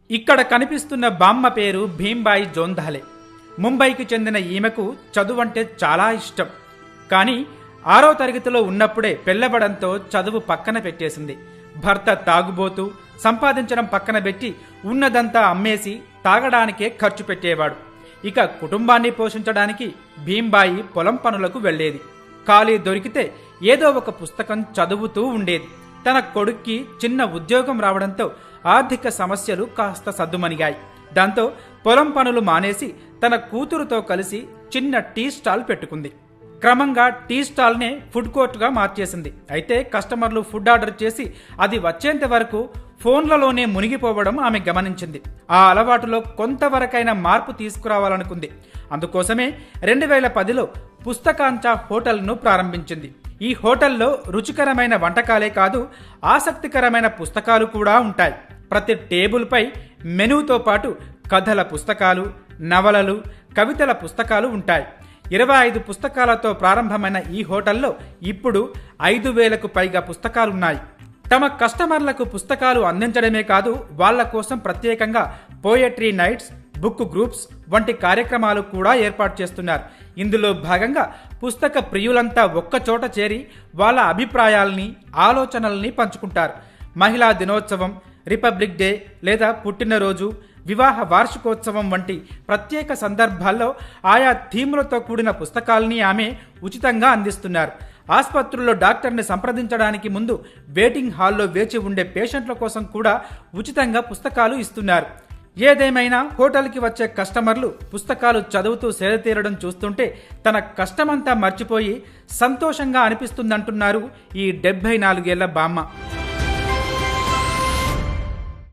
ఇక్కడ కనిపిస్తున్న బామ్మ పేరు భీంబాయి జోంధాలే. ముంబైకి చెందిన ఈమెకు చదువంటే చాలా ఇష్టం. కానీ 6వ తరగతిలో ఉన్నప్పుడే పెళ్లబడంతో చదువు పక్కన పెట్టేసింది. భర్త తాగుబోతూ సంపాదించడం పక్కన పెట్టి ఉన్నదంతా అమ్మేసి తాగడానికే ఖర్చు పెట్టేవాడు. ఇక కుటుంబాన్ని పోషించడానికి భీంబాయి పొలం పనులకు వెళ్లేది. ఖాళీ దొరికితే ఏదో ఒక పుస్తకం చదువుతూ ఉండేది. తన కొడుక్కి చిన్న ఉద్యోగం రావడంతో ఆర్థిక సమస్యలు కాస్త సద్దుమణిగాయి. దాంతో పొలం పనులు మానేసి తన కూతురుతో కలిసి చిన్న టీ స్టాల్ పెట్టుకుంది. క్రమంగా టీ స్టాల్నే ఫుడ్ కోర్టుగా మార్చేసింది. అయితే కస్టమర్లు ఫుడ్ ఆర్డర్ చేసి అది వచ్చేంత వరకు ఫోన్లలోనే మునిగిపోవడం ఆమె గమనించింది. ఆ అలవాటులో కొంతవరకైనా మార్పు తీసుకురావాలనుకుంది. అందుకోసమే 2010లో పుస్తకాంచా హోటల్ను ప్రారంభించింది. ఈ హోటల్లో రుచికరమైన వంటకాలే కాదు, ఆసక్తికరమైన పుస్తకాలు కూడా ఉంటాయి. ప్రతి టేబుల్పై మెనూతో పాటు కథల పుస్తకాలు, నవలలు, కవితల పుస్తకాలు ఉంటాయి. 25 పుస్తకాలతో ప్రారంభమైన ఈ హోటల్లో ఇప్పుడు 5,000కు పైగా పుస్తకాలున్నాయి. తమ కస్టమర్లకు పుస్తకాలు అందించడమే కాదు, వాళ్ల కోసం ప్రత్యేకంగా పోయట్రీ నైట్స్, బుక్ గ్రూప్స్ వంటి కార్యక్రమాలు కూడా ఏర్పాటు చేస్తున్నారు. ఇందులో భాగంగా పుస్తక ప్రియులంతా ఒక్కచోట చేరి వాళ్ళ అభిప్రాయాల్ని, ఆలోచనల్ని పంచుకుంటారు. మహిళా దినోత్సవం, రిపబ్లిక్ డే లేదా పుట్టినరోజు, వివాహ వార్షికోత్సవం వంటి ప్రత్యేక సందర్భాల్లో ఆయా థీములతో కూడిన పుస్తకాల్ని ఆమె ఉచితంగా అందిస్తున్నారు. ఆసుపత్రుల్లో డాక్టర్ని సంప్రదించడానికి ముందు వెయిటింగ్ హాల్లో వేచి ఉండే పేషెంట్ల కోసం కూడా ఉచితంగా పుస్తకాలు ఇస్తున్నారు. ఏదేమైనా హోటల్కి వచ్చే కస్టమర్లు పుస్తకాలు చదువుతూ సేదతీరడం చూస్తుంటే తన కష్టమంతా మర్చిపోయి సంతోషంగా అనిపిస్తుందంటున్నారు ఈ 74 ఏళ్ల బామ్మ.